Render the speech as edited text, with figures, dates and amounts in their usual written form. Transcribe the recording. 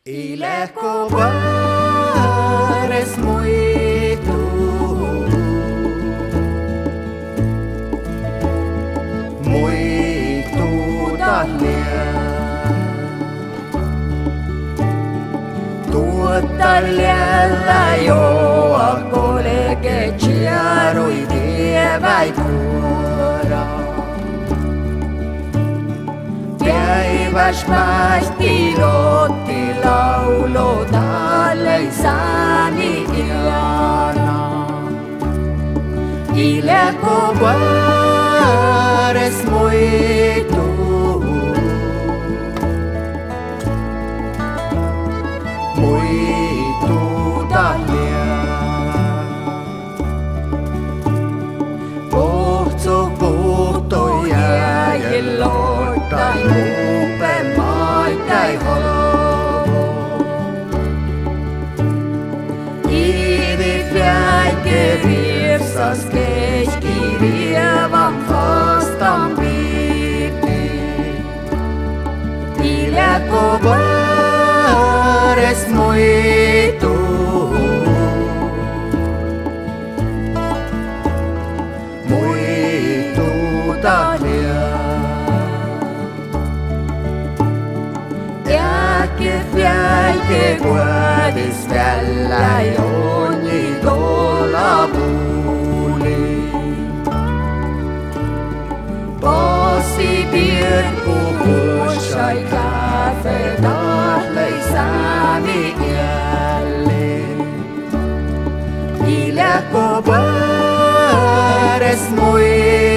Ileko pares muitu tahlia tuottalialla joa kolege chiarui vievai kuora päiväs päästi lotti laulo talle saani iana Ileko pares muitu tahlia Pohtsu puhto jäljellä tai muupe maitai holovo Ivi fjäike riepsas keski rievan vastaan piipi Ileko pares muitu tahlia Jääke fjäike kuodis vällä joni tola puuli Passi pirku huossai käfe tahlei saami jälleen Ileko pares muitu